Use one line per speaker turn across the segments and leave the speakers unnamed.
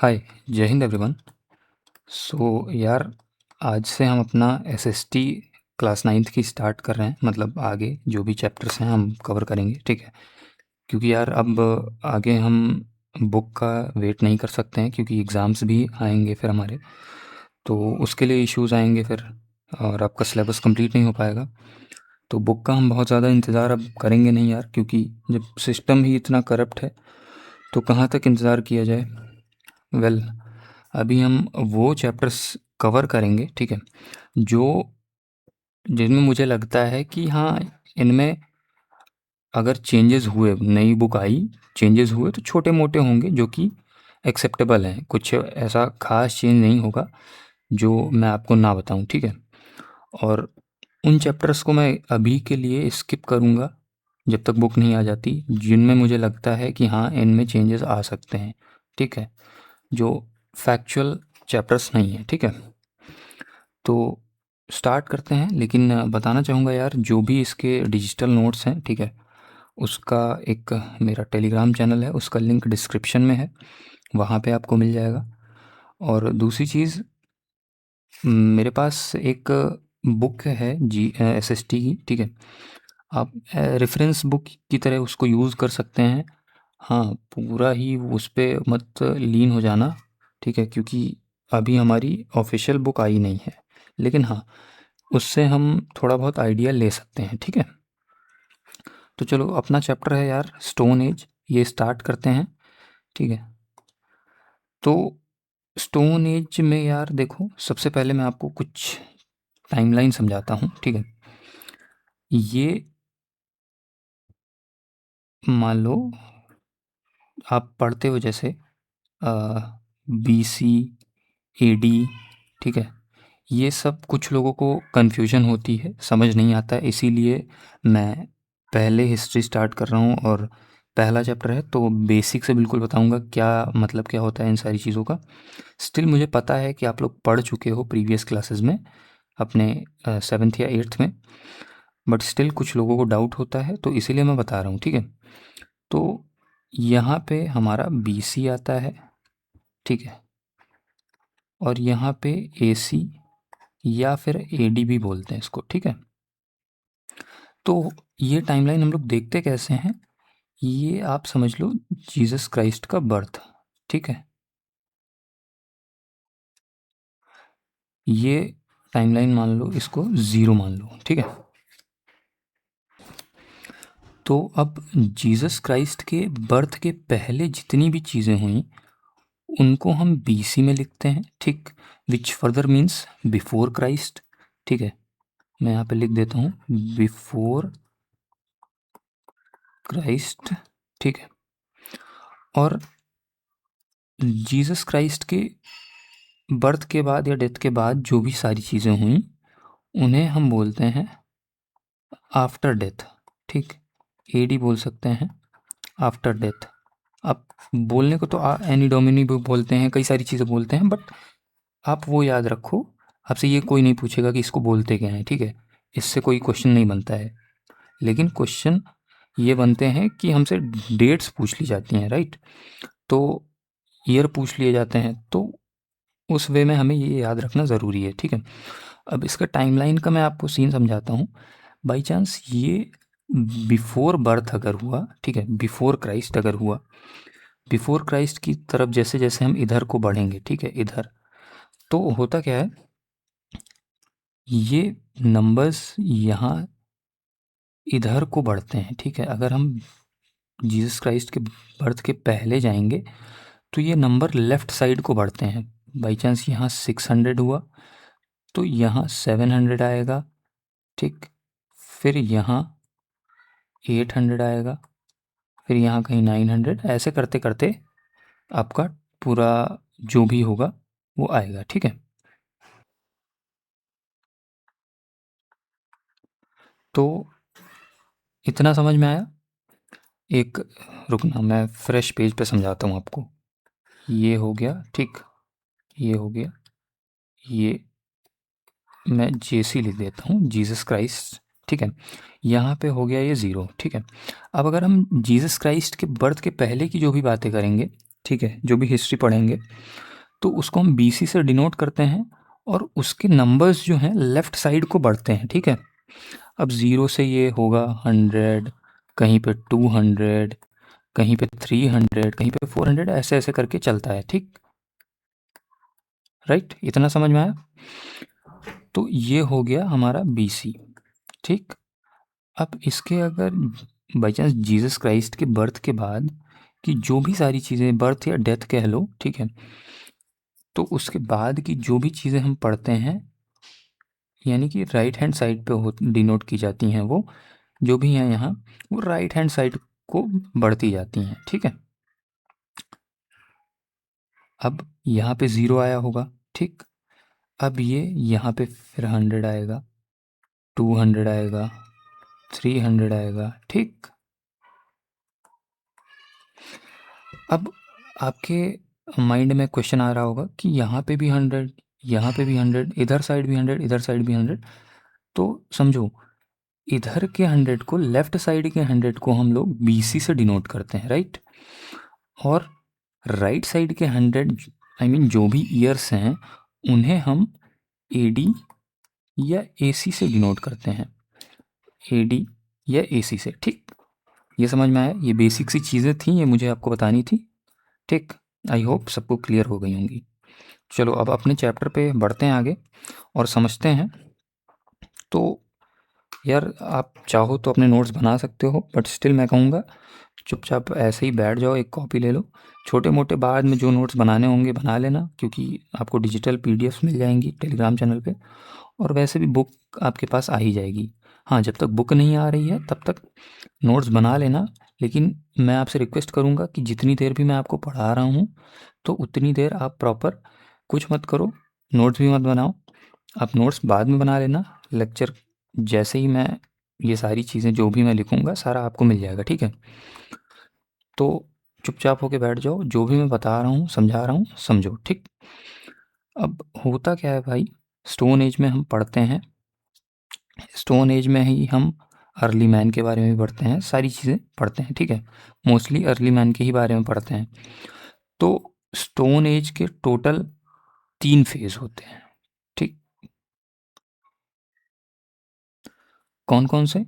हाय, जय हिंद एवरीवन। यार, आज से हम अपना एसएसटी क्लास 9th की स्टार्ट कर रहे हैं। मतलब आगे जो भी चैप्टर्स हैं हम कवर करेंगे, ठीक है। क्योंकि यार अब आगे हम बुक का वेट नहीं कर सकते हैं, क्योंकि एग्ज़ाम्स भी आएंगे फिर हमारे, तो उसके लिए इश्यूज़ आएंगे फिर, और आपका सिलेबस कंप्लीट नहीं हो पाएगा। तो बुक का हम बहुत ज़्यादा इंतज़ार अब करेंगे नहीं यार, क्योंकि जब सिस्टम ही इतना करप्ट है तो कहाँ तक इंतज़ार किया जाए। वेल, अभी हम वो चैप्टर्स कवर करेंगे, ठीक है, जो जिनमें मुझे लगता है कि हाँ, इनमें अगर चेंजेस हुए, नई बुक आई, चेंजेस हुए तो छोटे मोटे होंगे जो कि एक्सेप्टेबल हैं। कुछ ऐसा खास चेंज नहीं होगा जो मैं आपको ना बताऊं, ठीक है। और उन चैप्टर्स को मैं अभी के लिए स्किप करूँगा जब तक बुक नहीं आ जाती, जिनमें मुझे लगता है कि हाँ, इनमें चेंजेस आ सकते हैं, ठीक है, जो फैक्चुअल चैप्टर्स नहीं है, ठीक है। तो स्टार्ट करते हैं, लेकिन बताना चाहूँगा यार, जो भी इसके डिजिटल नोट्स हैं, ठीक है, उसका एक मेरा टेलीग्राम चैनल है, उसका लिंक डिस्क्रिप्शन में है, वहाँ पे आपको मिल जाएगा। और दूसरी चीज़, मेरे पास एक बुक है जी एसएसटी की, ठीक है। आप रेफरेंस बुक की तरह उसको यूज़ कर सकते हैं। हाँ, पूरा ही उस पे मत लीन हो जाना, ठीक है, क्योंकि अभी हमारी ऑफिशियल बुक आई नहीं है। लेकिन हाँ, उससे हम थोड़ा बहुत आइडिया ले सकते हैं, ठीक है। तो चलो, अपना चैप्टर है यार स्टोन एज, ये स्टार्ट करते हैं, ठीक है। तो स्टोन एज में यार देखो, सबसे पहले मैं आपको कुछ टाइमलाइन समझाता हूँ, ठीक है। ये मान लो आप पढ़ते हो जैसे BC AD, ठीक है। ये सब कुछ लोगों को कन्फ्यूजन होती है, समझ नहीं आता है, इसीलिए मैं पहले हिस्ट्री स्टार्ट कर रहा हूँ। और पहला चैप्टर है तो बेसिक से बिल्कुल बताऊँगा क्या मतलब क्या होता है इन सारी चीज़ों का। स्टिल मुझे पता है कि आप लोग पढ़ चुके हो प्रीवियस क्लासेस में, अपने 7th या 8th में, बट स्टिल कुछ लोगों को डाउट होता है, तो इसीलिए मैं बता रहा हूँ, ठीक है। तो यहाँ पे हमारा BC आता है, ठीक है, और यहाँ पे AC या फिर AD भी बोलते हैं इसको, ठीक है। तो ये टाइमलाइन हम लोग देखते कैसे हैं, ये आप समझ लो जीसस क्राइस्ट का बर्थ, ठीक है। ये टाइमलाइन मान लो, इसको 0 मान लो, ठीक है। तो अब जीसस क्राइस्ट के बर्थ के पहले जितनी भी चीज़ें हुई उनको हम BC में लिखते हैं, ठीक, which further means before Christ, ठीक है। मैं यहाँ पे लिख देता हूँ बिफोर क्राइस्ट, ठीक है। और जीसस क्राइस्ट के बर्थ के बाद या डेथ के बाद जो भी सारी चीज़ें हुई उन्हें हम बोलते हैं आफ्टर डेथ, ठीक। AD बोल सकते हैं, आफ्टर डेथ। अब बोलने को तो एनी डोमिनी भी बोलते हैं, कई सारी चीज़ें बोलते हैं, बट आप वो याद रखो, आपसे ये कोई नहीं पूछेगा कि इसको बोलते क्या हैं, ठीक है। इससे कोई क्वेश्चन नहीं बनता है। लेकिन क्वेश्चन ये बनते हैं कि हमसे डेट्स पूछ ली जाती हैं, राइट। तो ईयर पूछ लिए जाते हैं, तो उस वे में हमें ये याद रखना ज़रूरी है, ठीक है। अब इसका टाइमलाइन का मैं आपको सीन समझाता हूँ। बाई चांस ये बिफोर बर्थ अगर हुआ, ठीक है, बिफोर क्राइस्ट अगर हुआ, बिफोर क्राइस्ट की तरफ जैसे जैसे हम इधर को बढ़ेंगे, ठीक है, इधर, तो होता क्या है, ये नंबर्स यहाँ इधर को बढ़ते हैं, ठीक है। अगर हम जीसस क्राइस्ट के बर्थ के पहले जाएंगे तो ये नंबर लेफ़्ट साइड को बढ़ते हैं। बाई चांस यहाँ 600 हुआ तो यहाँ 700 आएगा, ठीक। फिर यहाँ 800 आएगा, फिर यहाँ कहीं 900, ऐसे करते करते आपका पूरा जो भी होगा वो आएगा, ठीक है। तो इतना समझ में आया। एक, रुकना, मैं फ्रेश पेज पे समझाता हूँ आपको। ये हो गया, ठीक, ये हो गया, ये मैं JC लिख देता हूँ, जीसस क्राइस्ट, ठीक है। यहाँ पे हो गया ये 0, ठीक है। अब अगर हम जीसस क्राइस्ट के बर्थ के पहले की जो भी बातें करेंगे, ठीक है, जो भी हिस्ट्री पढ़ेंगे तो उसको हम BC से डिनोट करते हैं और उसके नंबर्स जो हैं लेफ़्ट साइड को बढ़ते हैं, ठीक है। अब 0 से ये होगा 100, कहीं पे 200, कहीं पे 300, कहीं पे 400, ऐसे ऐसे करके चलता है, ठीक, राइट, इतना समझ में आया। तो ये हो गया हमारा BC, ठीक। अब इसके अगर बाई चांस जीसस क्राइस्ट के बर्थ के बाद की जो भी सारी चीज़ें, बर्थ या डेथ कह लो, ठीक है, तो उसके बाद की जो भी चीज़ें हम पढ़ते हैं यानी कि राइट हैंड साइड पे हो डिनोट की जाती हैं, वो जो भी हैं यहाँ वो राइट हैंड साइड को बढ़ती जाती हैं, ठीक है। अब यहाँ पे 0 आया होगा, ठीक। अब ये यहाँ पे फिर 100 आएगा, 200 आएगा, 300 आएगा, ठीक। अब आपके माइंड में क्वेश्चन आ रहा होगा कि यहाँ पे भी 100, यहाँ पे भी 100, इधर साइड भी 100, इधर साइड भी 100। तो समझो, इधर के 100 को, लेफ्ट साइड के 100 को हम लोग BC से डिनोट करते हैं, राइट। और राइट साइड के 100 आई मीन जो भी ईयर्स हैं उन्हें हम AD या AC से डिनोट करते हैं, AD या AC से, ठीक। ये समझ में आया, ये बेसिक सी चीज़ें थी, ये मुझे आपको बतानी थी, ठीक। आई होप सबको क्लियर हो गई होंगी। चलो अब अपने चैप्टर पे बढ़ते हैं आगे और समझते हैं। तो यार आप चाहो तो अपने नोट्स बना सकते हो, बट स्टिल मैं कहूँगा चुपचाप ऐसे ही बैठ जाओ, एक कॉपी ले लो, छोटे मोटे बाद में जो नोट्स बनाने होंगे बना लेना, क्योंकि आपको डिजिटल PDFs मिल जाएंगी टेलीग्राम चैनल पे, और वैसे भी बुक आपके पास आ ही जाएगी। हाँ, जब तक बुक नहीं आ रही है तब तक नोट्स बना लेना, लेकिन मैं आपसे रिक्वेस्ट करूँगा कि जितनी देर भी मैं आपको पढ़ा रहा हूँ तो उतनी देर आप प्रॉपर कुछ मत करो, नोट्स भी मत बनाओ। आप नोट्स बाद में बना लेना, लेक्चर जैसे ही मैं ये सारी चीज़ें जो भी मैं लिखूँगा सारा आपको मिल जाएगा, ठीक है। तो चुपचाप होके बैठ जाओ, जो भी मैं बता रहा हूँ समझा रहा हूँ समझो, ठीक। अब होता क्या है भाई, स्टोन एज में हम पढ़ते हैं, स्टोन एज में ही हम अर्ली मैन के बारे में भी पढ़ते हैं, सारी चीज़ें पढ़ते हैं, ठीक है। मोस्टली अर्ली मैन के ही बारे में पढ़ते हैं। तो स्टोन एज के टोटल 3 फेज़ होते हैं, ठीक। कौन कौन से?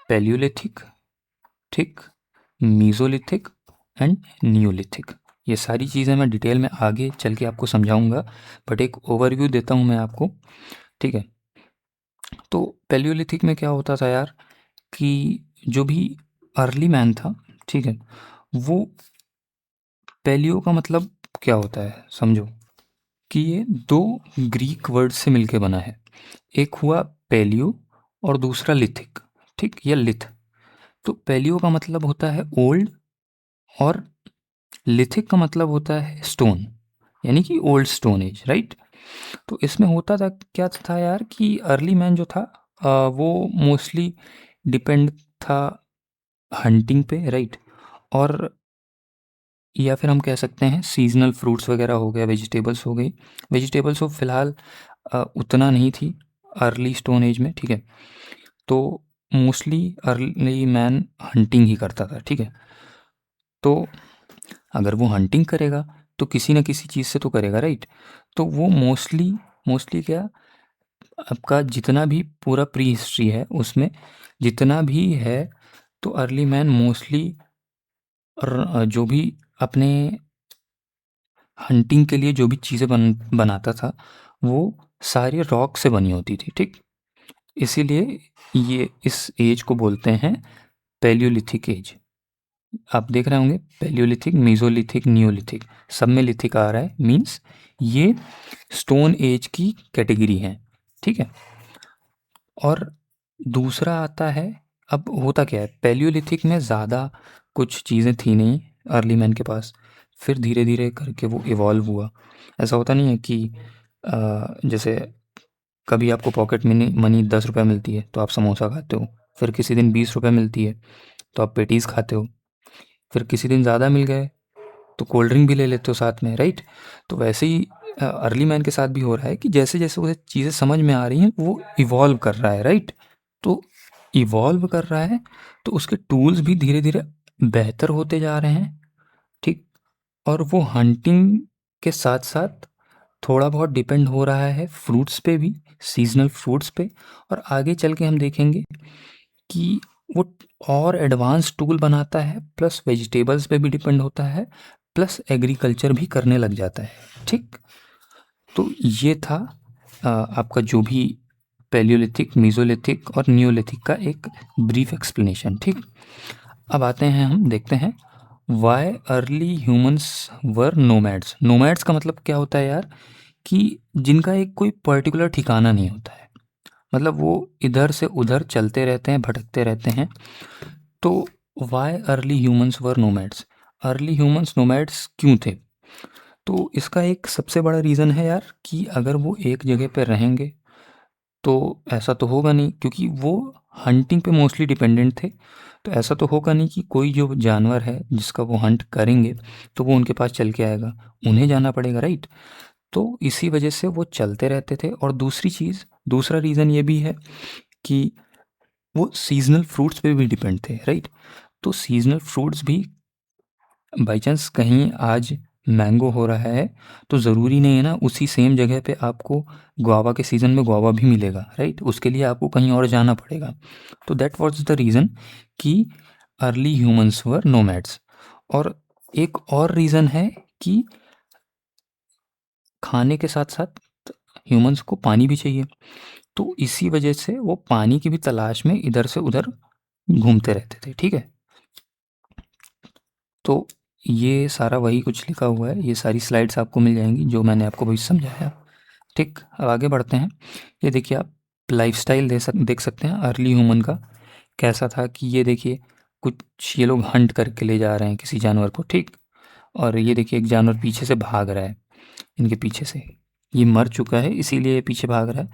पैलियोलिथिक, ठीक, मीज़ोलिथिक एंड नियोलिथिक। ये सारी चीज़ें मैं डिटेल में आगे चल के आपको समझाऊंगा, बट एक ओवरव्यू देता हूँ मैं आपको, ठीक है। तो पैलियोलिथिक में क्या होता था यार, कि जो भी अर्ली मैन था, ठीक है, वो पैलियो का मतलब क्या होता है समझो, कि ये 2 ग्रीक वर्ड से मिलके बना है। एक हुआ पैलियो और दूसरा लिथिक, ठीक, या लिथ। तो पैलियो का मतलब होता है ओल्ड और लिथिक का मतलब होता है स्टोन, यानी कि ओल्ड स्टोन एज, राइट। तो इसमें होता था क्या था यार, कि अर्ली मैन जो था वो मोस्टली डिपेंड था हंटिंग पे, राइट। और या फिर हम कह सकते हैं सीजनल फ्रूट्स वगैरह हो गया, वेजिटेबल्स हो गई। वेजिटेबल्स तो फ़िलहाल उतना नहीं थी अर्ली स्टोन एज में, ठीक है। तो मोस्टली अर्ली मैन हंटिंग ही करता था, ठीक है। तो अगर वो हंटिंग करेगा तो किसी न किसी चीज़ से तो करेगा, राइट। तो वो मोस्टली मोस्टली क्या, आपका जितना भी पूरा प्री हिस्ट्री है उसमें जितना भी है, तो अर्ली मैन मोस्टली जो भी अपने हंटिंग के लिए जो भी चीज़ें बनाता था वो सारी रॉक से बनी होती थी, ठीक। इसीलिए ये इस एज को बोलते हैं पैलियोलिथिक एज। आप देख रहे होंगे पैलियोलिथिक, मीज़ोलिथिक, नियोलिथिक, सब में लिथिक आ रहा है, मींस ये स्टोन एज की कैटेगरी है, ठीक है। और दूसरा आता है, अब होता क्या है, पैलियोलिथिक में ज़्यादा कुछ चीज़ें थी नहीं अर्ली मैन के पास, फिर धीरे धीरे करके वो इवॉल्व हुआ। ऐसा होता नहीं है कि जैसे कभी आपको पॉकेट मनी मनी 10 रुपये मिलती है तो आप समोसा खाते हो, फिर किसी दिन 20 रुपये मिलती है तो आप पेटीज़ खाते हो, फिर किसी दिन ज़्यादा मिल गए तो कोल्ड ड्रिंक भी ले लेते हो साथ में, राइट। तो वैसे ही अर्ली मैन के साथ भी हो रहा है कि जैसे जैसे उसे चीज़ें समझ में आ रही हैं वो इवॉल्व कर रहा है, राइट। तो इवॉल्व कर रहा है तो उसके टूल्स भी धीरे धीरे बेहतर होते जा रहे हैं, ठीक। और वो हंटिंग के साथ साथ थोड़ा बहुत डिपेंड हो रहा है फ्रूट्स पे भी, सीजनल फ्रूट्स पे। और आगे चल के हम देखेंगे कि वो और एडवांस टूल बनाता है, प्लस वेजिटेबल्स पे भी डिपेंड होता है, प्लस एग्रीकल्चर भी करने लग जाता है। ठीक, तो ये था आपका जो भी पैलियोलिथिक, मीज़ोलिथिक और नियोलिथिक का एक ब्रीफ एक्सप्लेनेशन। ठीक, अब आते हैं, हम देखते हैं वाई अर्ली ह्यूमंस वर नोमैड्स। नोमैड्स का मतलब क्या होता है यार, कि जिनका एक कोई पर्टिकुलर ठिकाना नहीं होता है, मतलब वो इधर से उधर चलते रहते हैं, भटकते रहते हैं। तो वाई अर्ली ह्यूमंस वर नोमैड्स, अर्ली ह्यूमंस नोमैड्स क्यों थे? तो इसका एक सबसे बड़ा रीज़न है यार, कि अगर वो एक जगह पे रहेंगे तो ऐसा तो होगा नहीं, क्योंकि वो हंटिंग पे मोस्टली डिपेंडेंट थे। तो ऐसा तो होगा नहीं कि कोई जो जानवर है जिसका वो हंट करेंगे तो वो उनके पास चल के आएगा, उन्हें जाना पड़ेगा, राइट। तो इसी वजह से वो चलते रहते थे। और दूसरी चीज़, दूसरा रीज़न ये भी है कि वो सीजनल फ्रूट्स पे भी डिपेंड थे, राइट। तो सीजनल फ्रूट्स भी, बाई चांस कहीं आज मैंगो हो रहा है तो ज़रूरी नहीं है ना उसी सेम जगह पे आपको गुआवा के सीज़न में गुआवा भी मिलेगा, राइट। उसके लिए आपको कहीं और जाना पड़ेगा। तो दैट वाज द रीज़न कि अर्ली ह्यूमंस वर नोमैड्स। और एक और रीज़न है कि खाने के साथ साथ ह्यूमंस को पानी भी चाहिए, तो इसी वजह से वो पानी की भी तलाश में इधर से उधर घूमते रहते थे। ठीक है, तो ये सारा वही कुछ लिखा हुआ है, ये सारी स्लाइड्स आपको मिल जाएंगी जो मैंने आपको वही समझाया। ठीक, अब आगे बढ़ते हैं। ये देखिए, आप लाइफस्टाइल देख सकते हैं अर्ली ह्यूमन का कैसा था। कि ये देखिए, कुछ ये लोग हंट करके ले जा रहे हैं किसी जानवर को, ठीक। और ये देखिए, एक जानवर पीछे से भाग रहा है, इनके पीछे से, ये मर चुका है इसीलिए ये पीछे भाग रहा है।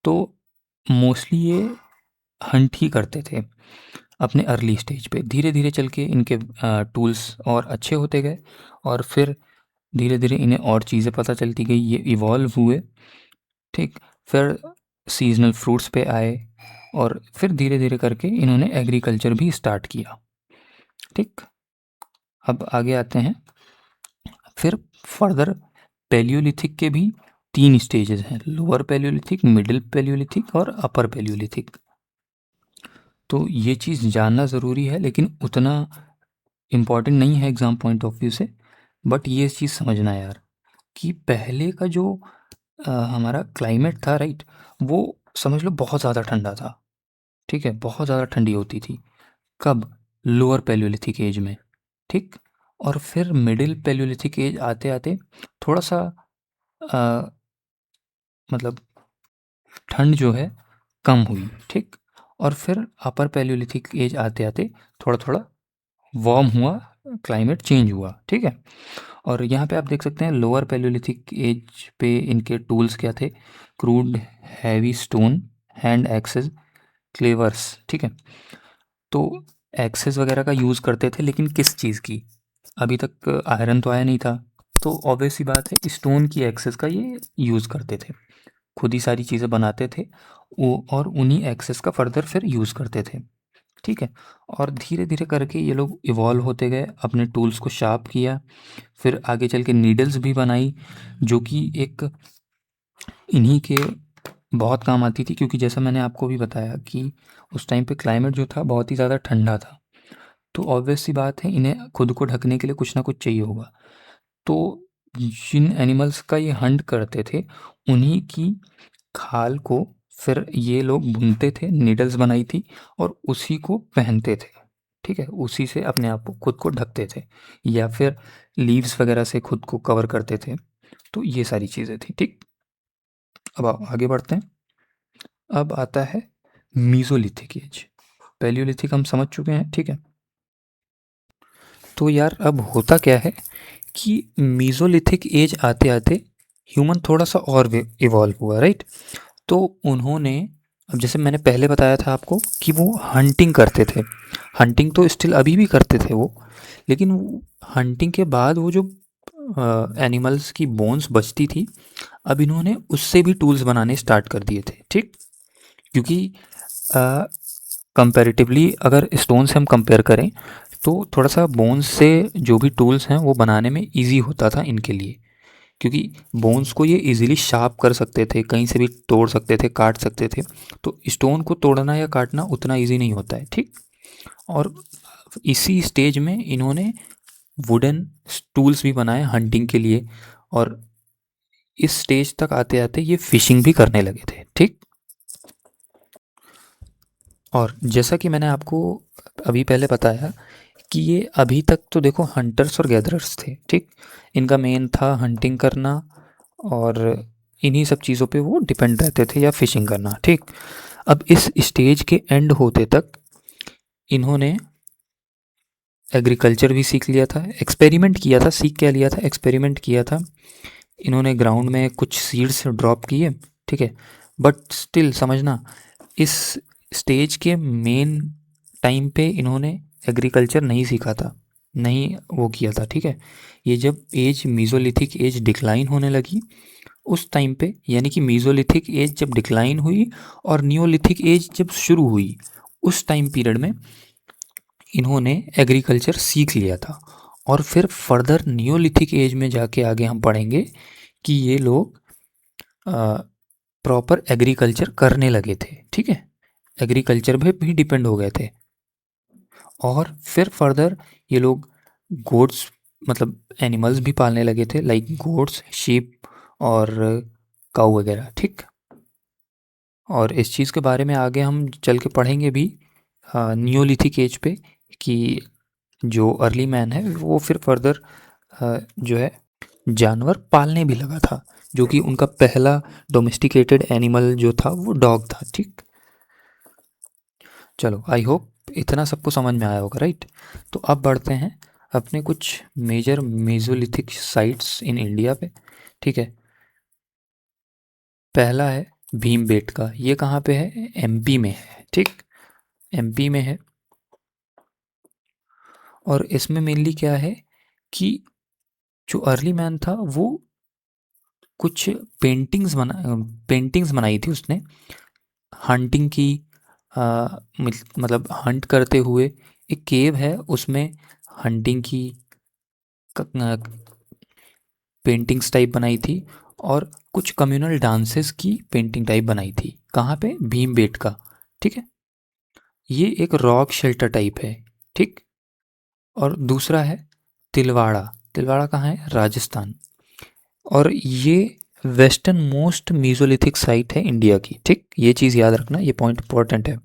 तो मोस्टली ये हंट ही करते थे अपने अर्ली स्टेज पे। धीरे धीरे चल के इनके टूल्स और अच्छे होते गए, और फिर धीरे धीरे इन्हें और चीज़ें पता चलती गई, ये इवॉल्व हुए। ठीक, फिर सीजनल फ्रूट्स पे आए, और फिर धीरे धीरे करके इन्होंने एग्रीकल्चर भी स्टार्ट किया। ठीक, अब आगे आते हैं। फिर फर्दर पैलियोलिथिक के भी 3 स्टेजेस हैं, लोअर पैलियोलिथिक, मिडिल पैलियोलिथिक और अपर पैलियोलिथिक। तो ये चीज़ जानना ज़रूरी है, लेकिन उतना इम्पॉर्टेंट नहीं है एग्ज़ाम पॉइंट ऑफ व्यू से। बट ये चीज़ समझना यार, कि पहले का जो हमारा क्लाइमेट था, राइट, वो समझ लो बहुत ज़्यादा ठंडा था। ठीक है, बहुत ज़्यादा ठंडी होती थी। कब? लोअर पैलियोलिथिक एज में। ठीक, और फिर मिडिल पैलियोलिथिक एज आते आते थोड़ा सा अ, मतलब ठंड जो है कम हुई। ठीक, और फिर अपर पैलियोलिथिक एज आते आते थोड़ा थोड़ा वार्म हुआ, क्लाइमेट चेंज हुआ। ठीक है, और यहाँ पे आप देख सकते हैं लोअर पैलियोलिथिक एज पे इनके टूल्स क्या थे? Crude, heavy stone, hand axes, cleavers. ठीक है, तो एक्सेस वगैरह का यूज़ करते थे, लेकिन किस चीज़ की? अभी तक आयरन तो आया नहीं था, तो ऑब्वियस सी बात है स्टोन की एक्सेस का ये यूज़ करते थे। खुद ही सारी चीज़ें बनाते थे वो, और उन्हीं एक्सेस का फर्दर फिर यूज़ करते थे। ठीक है, और धीरे धीरे करके ये लोग इवॉल्व होते गए, अपने टूल्स को शार्प किया, फिर आगे चल के नीडल्स भी बनाई, जो कि एक इन्हीं के बहुत काम आती थी। क्योंकि जैसा मैंने आपको भी बताया कि उस टाइम पे क्लाइमेट जो था बहुत ही ज़्यादा ठंडा था, तो ऑब्वियस सी बात है इन्हें खुद को ढकने के लिए कुछ ना कुछ चाहिए होगा। तो जिन एनिमल्स का ये हंट करते थे, उन्हीं की खाल को फिर ये लोग बुनते थे, नीडल्स बनाई थी, और उसी को पहनते थे। ठीक है, उसी से अपने आप को खुद को ढकते थे, या फिर लीव्स वगैरह से खुद को कवर करते थे। तो ये सारी चीज़ें थी। ठीक, अब आगे बढ़ते हैं। अब आता है मीज़ोलिथिक एज। पैलियोलिथिक हम समझ चुके हैं, ठीक है। तो यार अब होता क्या है कि मीज़ोलिथिक एज आते आते ह्यूमन थोड़ा सा और इवॉल्व हुआ, राइट। तो उन्होंने, अब जैसे मैंने पहले बताया था आपको कि वो हंटिंग करते थे, हंटिंग तो स्टिल अभी भी करते थे वो, लेकिन हंटिंग के बाद वो जो एनिमल्स की बोन्स बचती थी, अब इन्होंने उससे भी टूल्स बनाने स्टार्ट कर दिए थे। ठीक, क्योंकि कंपैरेटिवली अगर स्टोन से हम कंपेयर करें तो थोड़ा सा बोन्स से जो भी टूल्स हैं वो बनाने में ईजी होता था इनके लिए, क्योंकि बोन्स को ये इजीली शार्प कर सकते थे, कहीं से भी तोड़ सकते थे, काट सकते थे। तो स्टोन को तोड़ना या काटना उतना ईजी नहीं होता है, ठीक। और इसी स्टेज में इन्होंने वुडन टूल्स भी बनाए हंटिंग के लिए, और इस स्टेज तक आते आते ये फिशिंग भी करने लगे थे, ठीक। और जैसा कि मैंने आपको अभी पहले बताया कि ये अभी तक तो देखो हंटर्स और गैदरर्स थे, ठीक। इनका मेन था हंटिंग करना, और इन्हीं सब चीज़ों पे वो डिपेंड रहते थे, या फिशिंग करना, ठीक। अब इस स्टेज के एंड होते तक इन्होंने एग्रीकल्चर भी सीख लिया था, एक्सपेरिमेंट किया था, सीख क्या लिया था, एक्सपेरिमेंट किया था। इन्होंने ग्राउंड में कुछ सीड्स ड्रॉप किए, ठीक है। बट स्टिल समझना, इस स्टेज के मेन टाइम पे इन्होंने एग्रीकल्चर नहीं सीखा था, नहीं वो किया था, ठीक है। ये जब एज मीज़ोलिथिक एज डिक्लाइन होने लगी उस टाइम पे, यानी कि मीज़ोलिथिक एज जब डिक्लाइन हुई और नियोलिथिक एज जब शुरू हुई, उस टाइम पीरियड में इन्होंने एग्रीकल्चर सीख लिया था। और फिर फर्दर नियोलिथिक एज में जाके आगे हम पढ़ेंगे कि ये लोग प्रॉपर एग्रीकल्चर करने लगे थे, ठीक है। एग्रीकल्चर पे भी डिपेंड हो गए थे। और फिर फर्दर ये लोग गोड्स, मतलब एनिमल्स भी पालने लगे थे, लाइक गोड्स, शीप और काऊ वगैरह, ठीक। और इस चीज़ के बारे में आगे हम चल के पढ़ेंगे भी नियोलिथिक एज पे, कि जो अर्ली मैन है वो फिर फर्दर जो है जानवर पालने भी लगा था, जो कि उनका पहला डोमेस्टिकेटेड एनिमल जो था वो डॉग था, ठीक। चलो, आई होप इतना सबको समझ में आया होगा, राइट। तो अब बढ़ते हैं अपने कुछ major Mesolithic sites in India पे, ठीक है। पहला है भीमबेटका, ये कहाँ पे है, एमपी में है, ठीक। एमपी में है। और इसमें मेनली क्या है कि जो अर्ली मैन था वो कुछ पेंटिंग्स बनाई थी उसने, हंटिंग की, मतलब हंट करते हुए। एक केव है उसमें हंटिंग की पेंटिंग्स टाइप बनाई थी, और कुछ कम्युनल डांसेस की पेंटिंग टाइप बनाई थी। कहाँ पे, भीमबेटका, ठीक है। ये एक रॉक शेल्टर टाइप है, ठीक। और दूसरा है तिलवाड़ा। तिलवाड़ा कहाँ है, राजस्थान। और ये वेस्टर्न मोस्ट मीजोलिथिक साइट है इंडिया की, ठीक। ये चीज़ याद रखना, ये पॉइंट इंपॉर्टेंट है।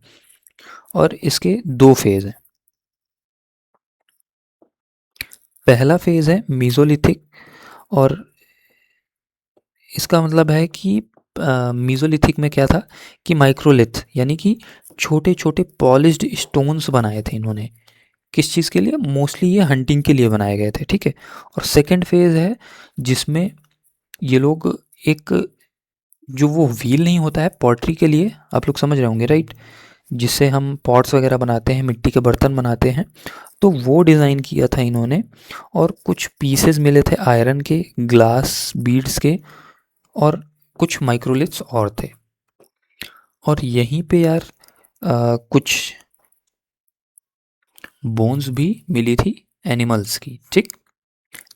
और इसके दो फेज़ हैं। पहला फेज़ है मीजोलिथिक, और इसका मतलब है कि मीजोलिथिक में क्या था कि माइक्रोलिथ, यानी कि छोटे छोटे पॉलिश्ड स्टोन्स बनाए थे इन्होंने। किस चीज़ के लिए, मोस्टली ये हंटिंग के लिए बनाए गए थे, ठीक है। और सेकंड फेज़ है जिसमें ये लोग एक, जो वो व्हील नहीं होता है पॉटरी के लिए, आप लोग समझ रहे होंगे, राइट, जिससे हम पॉट्स वगैरह बनाते हैं, मिट्टी के बर्तन बनाते हैं, तो वो डिज़ाइन किया था इन्होंने। और कुछ पीसेस मिले थे आयरन के, ग्लास बीड्स के, और कुछ माइक्रोलिथ्स और थे। और यहीं पे यार कुछ बोन्स भी मिली थी एनिमल्स की, ठीक।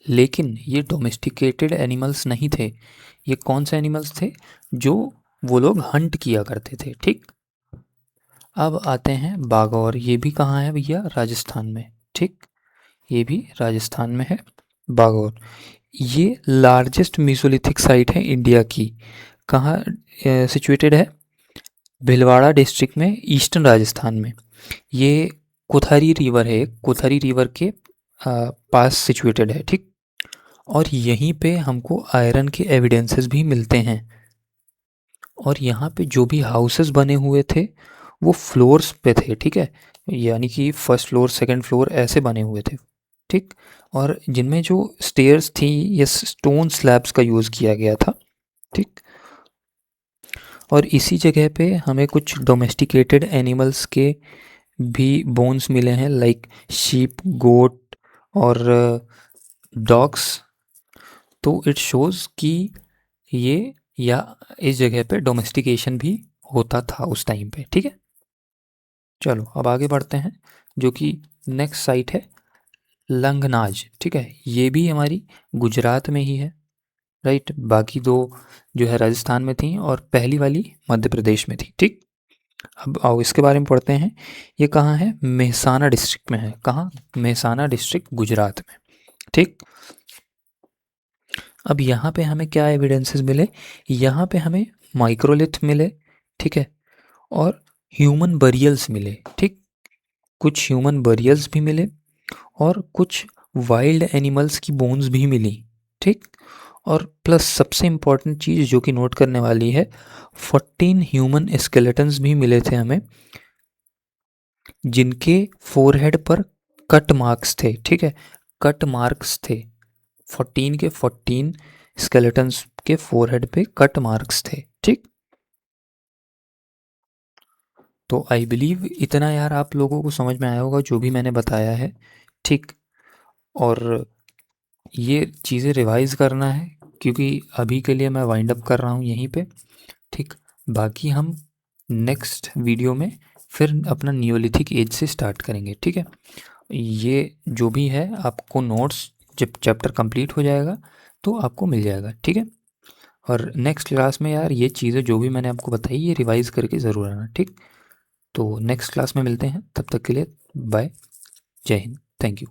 लेकिन ये डोमेस्टिकेटेड एनिमल्स नहीं थे। ये कौन से एनिमल्स थे, जो वो लोग हंट किया करते थे, ठीक। अब आते हैं बागौर। ये भी कहाँ है भैया, राजस्थान में, ठीक। ये भी राजस्थान में है, बागौर। ये लार्जेस्ट मीसोलिथिक साइट है इंडिया की। कहाँ सिचुएटेड है, भीलवाड़ा डिस्ट्रिक्ट में, ईस्टर्न राजस्थान में। ये कोथारी रिवर है, कोथारी रिवर के पास सिचुएटेड है, ठीक। और यहीं पे हमको आयरन के एविडेंसेस भी मिलते हैं। और यहाँ पे जो भी हाउसेस बने हुए थे वो फ्लोर्स पे थे, ठीक है। यानी कि फर्स्ट फ्लोर, सेकंड फ्लोर ऐसे बने हुए थे, ठीक। और जिनमें जो स्टेयर्स थी, ये स्टोन स्लैब्स का यूज़ किया गया था, ठीक। और इसी जगह पे हमें कुछ डोमेस्टिकेटेड एनिमल्स के भी बोन्स मिले हैं, लाइक शीप, गोट और डॉग्स। तो इट शोज़ कि ये, या इस जगह पे डोमेस्टिकेशन भी होता था उस टाइम पे, ठीक है। चलो अब आगे बढ़ते हैं। जो कि नेक्स्ट साइट है लंगनाज, ठीक है, ये भी हमारी गुजरात में ही है, राइट। बाकी दो जो है राजस्थान में थी और पहली वाली मध्य प्रदेश में थी, ठीक। अब आओ इसके बारे में पढ़ते हैं। ये कहाँ है? मेहसाना डिस्ट्रिक्ट में है। कहाँ? मेहसाना डिस्ट्रिक्ट, गुजरात में, ठीक। अब यहाँ पे हमें क्या एविडेंसेस मिले? यहाँ पे हमें माइक्रोलिथ मिले, ठीक है, और ह्यूमन बरियल्स मिले, ठीक। कुछ ह्यूमन बरियल्स भी मिले और कुछ वाइल्ड एनिमल्स की बोन्स भी मिली, ठीक। और प्लस सबसे इम्पॉर्टेंट चीज़ जो कि नोट करने वाली है, 14 ह्यूमन स्केलेटन्स भी मिले थे हमें, जिनके फोरहेड पर कट मार्क्स थे, ठीक है, कट मार्क्स थे। 14 के 14 स्केलेटन्स के फोरहेड पे कट मार्क्स थे, ठीक। तो आई बिलीव इतना यार आप लोगों को समझ में आया होगा जो भी मैंने बताया है, ठीक। और ये चीज़ें रिवाइज़ करना है क्योंकि अभी के लिए मैं वाइंड अप कर रहा हूँ यहीं पे, ठीक। बाकी हम नेक्स्ट वीडियो में फिर अपना नियोलिथिक एज से स्टार्ट करेंगे, ठीक है। ये जो भी है आपको नोट्स जब चैप्टर कंप्लीट हो जाएगा तो आपको मिल जाएगा, ठीक है। और नेक्स्ट क्लास में यार ये चीज़ें जो भी मैंने आपको बताई ये रिवाइज़ करके ज़रूर आना, ठीक। तो नेक्स्ट क्लास में मिलते हैं, तब तक के लिए बाय, जय हिंद, थैंक यू।